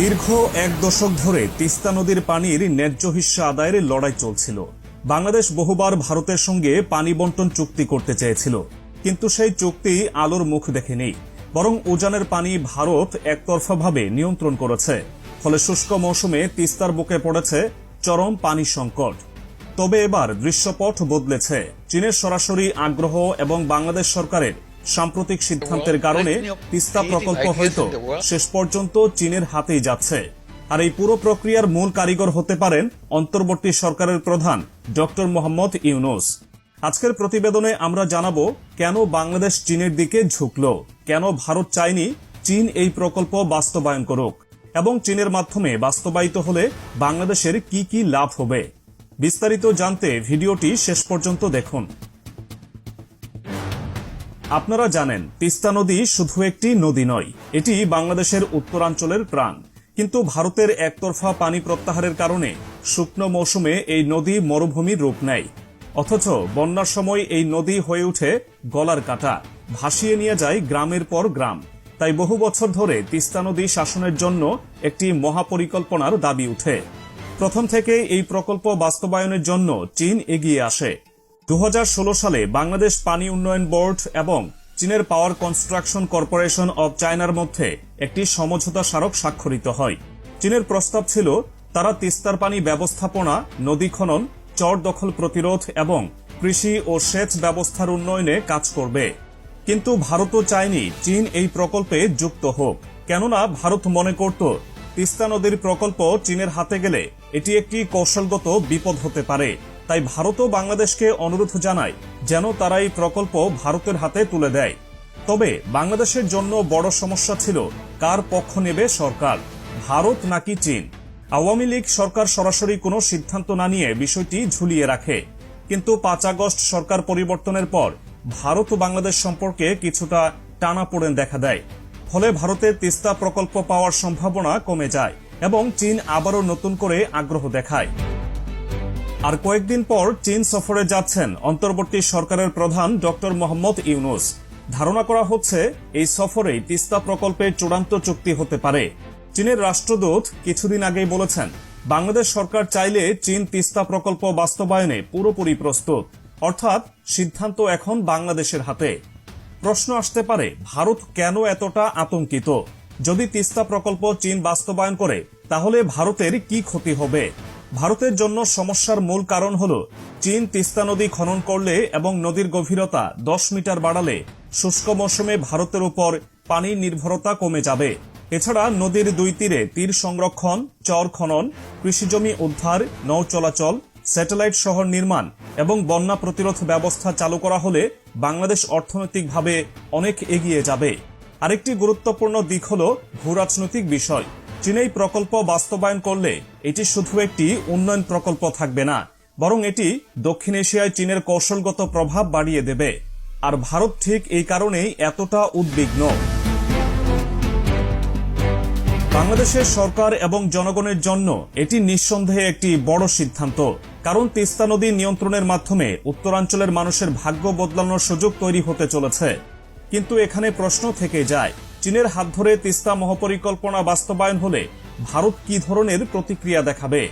দীর্ঘ এক দশক ধরে তিস্তা নদীর পানির ন্যায্য হিস্যা আদায়ের লড়াই চলছিল। বাংলাদেশ বহুবার ভারতের সঙ্গে পানি বন্টন চুক্তি করতে চেয়েছিল, কিন্তু সেই চুক্তি আলোর মুখ দেখেনি। বরং উজানের পানি ভারত একতরফাভাবে নিয়ন্ত্রণ করেছে। ফলে শুষ্ক মৌসুমে তিস্তার বুকে পড়েছে চরম পানি সংকট। তবে এবার দৃশ্যপট বদলেছে। চীনের সরাসরি আগ্রহ এবং বাংলাদেশ সরকারের সাম্প্রতিক সিদ্ধান্তের কারণে তিস্তা প্রকল্প হয়তো শেষ পর্যন্ত চীনের হাতেই যাচ্ছে। আর এই পুরো প্রক্রিয়ার মূল কারিগর হতে পারেন অন্তর্বর্তী সরকারের প্রধান ডক্টর মোহাম্মদ ইউনূস। আজকের প্রতিবেদনে আমরা জানাবো কেন বাংলাদেশ চীনের দিকে ঝুঁকল, কেন ভারত চায়নি চীন এই প্রকল্প বাস্তবায়ন করুক, এবং চীনের মাধ্যমে বাস্তবায়িত হলে বাংলাদেশের কি কি লাভ হবে। বিস্তারিত জানতে ভিডিওটি শেষ পর্যন্ত দেখুন। আপনারা জানেন, তিস্তা নদী শুধু একটি নদী নয়, এটি বাংলাদেশের উত্তরাঞ্চলের প্রাণ। কিন্তু ভারতের একতরফা পানি প্রত্যাহারের কারণে শুকনো মৌসুমে এই নদী মরুভূমির রূপ নেয়। অথচ বন্যার সময় এই নদী হয়ে ওঠে গলার কাঁটা, ভাসিয়ে নিয়ে যায় গ্রামের পর গ্রাম। তাই বহু বছর ধরে তিস্তা নদী শাসনের জন্য একটি মহাপরিকল্পনার দাবি উঠে। প্রথম থেকে এই প্রকল্প বাস্তবায়নের জন্য চীন এগিয়ে আসে। 2016 সালে বাংলাদেশ পানি উন্নয়ন বোর্ড এবং চীনের পাওয়ার কনস্ট্রাকশন কর্পোরেশন অব চায়নার মধ্যে একটি সমঝোতা স্মারক স্বাক্ষরিত হয়। চীনের প্রস্তাব ছিল তারা তিস্তার পানি ব্যবস্থাপনা, নদী খনন, চর দখল প্রতিরোধ এবং কৃষি ও সেচ ব্যবস্থার উন্নয়নে কাজ করবে। কিন্তু ভারতও চায়নি চীন এই প্রকল্পে যুক্ত হোক, কেননা ভারত মনে করত তিস্তা নদীর প্রকল্প চীনের হাতে গেলে এটি একটি কৌশলগত বিপদ হতে পারে। তাই ভারতও বাংলাদেশকে অনুরোধ জানায় যেন তারা এই প্রকল্প ভারতের হাতে তুলে দেয়। তবে বাংলাদেশের জন্য বড় সমস্যা ছিল কার পক্ষ নেবে সরকার, ভারত নাকি চীন। আওয়ামী লীগ সরকার সরাসরি কোনো সিদ্ধান্ত না নিয়ে বিষয়টি ঝুলিয়ে রাখে। কিন্তু 5 আগস্ট সরকার পরিবর্তনের পর ভারত ও বাংলাদেশ সম্পর্কে কিছুটা টানাপোড়েন দেখা দেয়। ফলে ভারতের তিস্তা প্রকল্প পাওয়ার সম্ভাবনা কমে যায় এবং চীন আবারও নতুন করে আগ্রহ দেখায়। আর কয়েকদিন পর চীন সফরে যাচ্ছেন অন্তর্বর্তী সরকারের প্রধান ডক্টর মোহাম্মদ ইউনূস। ধারণা করা হচ্ছে এই সফরেই তিস্তা প্রকল্পের চূড়ান্ত চুক্তি হতে পারে। চীনের রাষ্ট্রদূত কিছুদিন আগেই বলেছেন, বাংলাদেশ সরকার চাইলে চীন তিস্তা প্রকল্প বাস্তবায়নে পুরোপুরি প্রস্তুত, অর্থাৎ সিদ্ধান্ত এখন বাংলাদেশের হাতে। প্রশ্ন আসতে পারে, ভারত কেন এতটা আতঙ্কিত? যদি তিস্তা প্রকল্প চীন বাস্তবায়ন করে তাহলে ভারতের কি ক্ষতি হবে? ভারতের জন্য সমস্যার মূল কারণ হল চীন তিস্তা নদী খনন করলে এবং নদীর গভীরতা 10 মিটার বাড়ালে শুষ্ক মৌসুমে ভারতের উপর পানির নির্ভরতা কমে যাবে। এছাড়া নদীর দুই তীরে তীর সংরক্ষণ, চর খনন, কৃষিজমি উদ্ধার, নৌ চলাচল, স্যাটেলাইট শহর নির্মাণ এবং বন্যা প্রতিরোধ ব্যবস্থা চালু করা হলে বাংলাদেশ অর্থনৈতিকভাবে অনেক এগিয়ে যাবে। আরেকটি গুরুত্বপূর্ণ দিক হল ভূরাজনৈতিক বিষয়। চীন এই প্রকল্প বাস্তবায়ন করলে এটি শুধু একটি উন্নয়ন প্রকল্প থাকবে না, বরং এটি দক্ষিণ এশিয়ায় চীনের কৌশলগত প্রভাব বাড়িয়ে দেবে। আর ভারত ঠিক এই কারণেই এতটা উদ্বিগ্ন। বাংলাদেশের সরকার এবং জনগণের জন্য এটি নিঃসন্দেহে একটি বড় সিদ্ধান্ত। কারণ তিস্তা নদী নিয়ন্ত্রণের মাধ্যমে উত্তরাঞ্চলের মানুষের ভাগ্য বদলানোর সুযোগ তৈরি হতে চলেছে। কিন্তু এখানে প্রশ্ন থেকে যায়, চীনের হাত ধরে তিস্তা মহাপরিকল্পনা বাস্তবায়ন হলে ভারত কি ধরনের প্রতিক্রিয়া দেখাবে?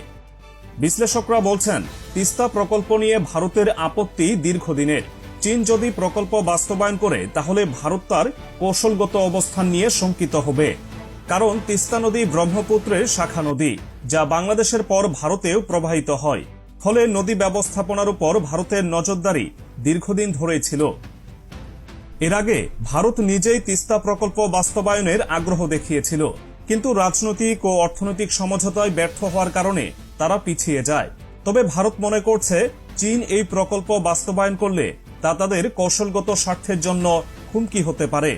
বিশ্লেষকরা বলছেন, তিস্তা প্রকল্প নিয়ে ভারতের আপত্তি দীর্ঘদিনের। চীন যদি প্রকল্প বাস্তবায়ন করে তাহলে ভারত তার কৌশলগত অবস্থান নিয়ে শঙ্কিত হবে। কারণ তিস্তা নদী ব্রহ্মপুত্রের শাখা নদী, যা বাংলাদেশের পর ভারতেও প্রবাহিত হয়। ফলে নদী ব্যবস্থাপনার উপর ভারতের নজরদারি দীর্ঘদিন ধরেই ছিল। এর আগে ভারত নিজেই তিস্তা প্রকল্প বাস্তবায়নের আগ্রহ দেখিয়েছিল, কিন্তু রাজনৈতিক ও অর্থনৈতিক সমঝোতায় ব্যর্থ হওয়ার কারণে তারা পিছিয়ে যায়। তবে ভারত মনে করছে চীন এই প্রকল্প বাস্তবায়ন করলে তা তাদের কৌশলগত স্বার্থের জন্য হুমকি হতে পারে।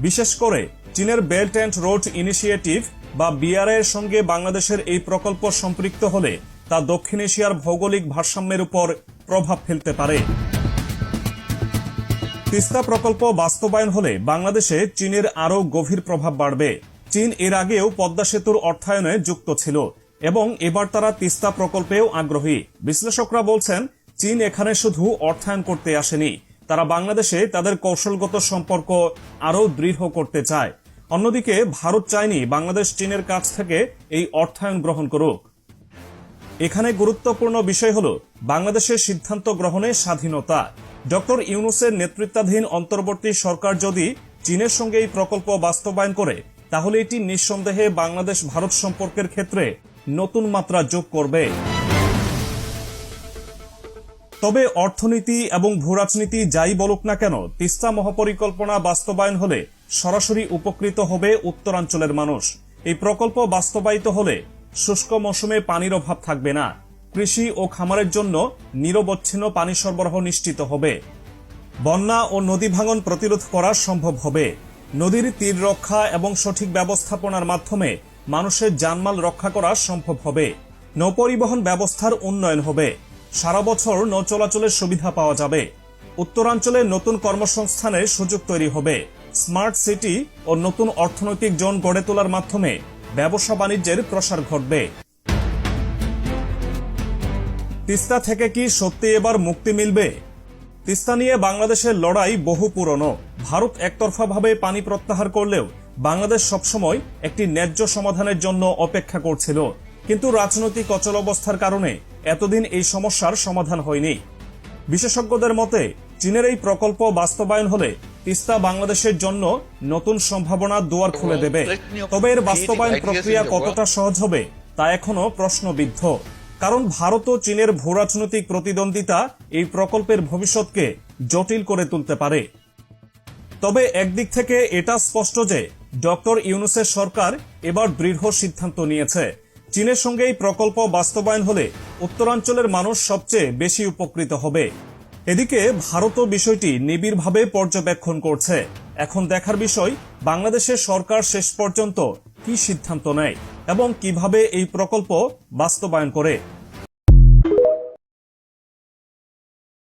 বিশেষ করে চীনের বেল্ট অ্যান্ড রোড ইনিশিয়েটিভ বা বিআরআই এর সঙ্গে বাংলাদেশের এই প্রকল্প সম্পৃক্ত হলে তা দক্ষিণ এশিয়ার ভৌগোলিক ভারসাম্যের উপর প্রভাব ফেলতে পারে। তিস্তা প্রকল্প বাস্তবায়ন হলে বাংলাদেশে চীনের আরও গভীর প্রভাব বাড়বে। চীন এর আগেও পদ্মা সেতুর অর্থায়নে যুক্ত ছিল এবং এবার তারা তিস্তা প্রকল্পেও আগ্রহী। বিশ্লেষকরা বলছেন, চীন এখানে শুধু অর্থায়ন করতে আসেনি, তারা বাংলাদেশে তাদের কৌশলগত সম্পর্ক আরও দৃঢ় করতে চায়। অন্যদিকে ভারত চায়নি বাংলাদেশ চীনের কাছ থেকে এই অর্থায়ন গ্রহণ করুক। এখানে গুরুত্বপূর্ণ বিষয় হল বাংলাদেশের সিদ্ধান্ত গ্রহণে স্বাধীনতা। ডক্টর ইউনূসের নেতৃত্বাধীন অন্তর্বর্তী সরকার যদি চীনের সঙ্গে এই প্রকল্প বাস্তবায়ন করে, তাহলে এটি নিঃসন্দেহে বাংলাদেশ ভারত সম্পর্কের ক্ষেত্রে নতুন মাত্রা যোগ করবে। তবে অর্থনীতি এবং ভূরাজনীতি যাই বলুক না কেন, তিস্তা মহাপরিকল্পনা বাস্তবায়ন হলে সরাসরি উপকৃত হবে উত্তরাঞ্চলের মানুষ। এই প্রকল্প বাস্তবায়িত হলে শুষ্ক মৌসুমে পানির অভাব থাকবে না, কৃষি ও খামারের জন্য নিরবচ্ছিন্ন পানি সরবরাহ নিশ্চিত হবে, বন্যা ও নদী ভাঙন প্রতিরোধ করা সম্ভব হবে, নদীর তীর রক্ষা এবং সঠিক ব্যবস্থাপনার মাধ্যমে মানুষের জানমাল রক্ষা করা সম্ভব হবে, নৌপরিবহন ব্যবস্থার উন্নয়ন হবে, সারা বছর নৌ চলাচলের সুবিধা পাওয়া যাবে, উত্তরাঞ্চলে নতুন কর্মসংস্থানের সুযোগ তৈরি হবে, স্মার্ট সিটি ও নতুন অর্থনৈতিক জোন গড়ে তোলার মাধ্যমে ব্যবসা বাণিজ্যের প্রসার ঘটবে। তিস্তা থেকে কি সত্যি এবার মুক্তি মিলবে? তিস্তা নিয়ে বাংলাদেশের লড়াই বহু পুরনো। ভারত একতরফাভাবে পানি প্রত্যাহার করলেও বাংলাদেশ সবসময় একটি ন্যায্য সমাধানের জন্য অপেক্ষা করছিল, কিন্তু রাজনৈতিক অচলাবস্থার কারণে এতদিন এই সমস্যার সমাধান হয়নি। বিশেষজ্ঞদের মতে চীনের এই প্রকল্প বাস্তবায়ন হলে তিস্তা বাংলাদেশের জন্য নতুন সম্ভাবনার দুয়ার খুলে দেবে। তবে এর বাস্তবায়ন প্রক্রিয়া কতটা সহজ হবে তা এখনো প্রশ্নবিদ্ধ, কারণ ভারত ও চীনের ভূরাজনৈতিক প্রতিদ্বন্দ্বিতা এই প্রকল্পের ভবিষ্যৎকে জটিল করে তুলতে পারে। তবে একদিক থেকে এটা স্পষ্ট যে ডক্টর ইউনূসের সরকার এবার দৃঢ় সিদ্ধান্ত নিয়েছে। চীনের সঙ্গে এই প্রকল্প বাস্তবায়ন হলে উত্তরাঞ্চলের মানুষ সবচেয়ে বেশি উপকৃত হবে। এদিকে ভারতও বিষয়টি নিবিড়ভাবে পর্যবেক্ষণ করছে। এখন দেখার বিষয় বাংলাদেশের সরকার শেষ পর্যন্ত কি সিদ্ধান্ত নেয় এবং কিভাবে এই প্রকল্প বাস্তবায়ন করে।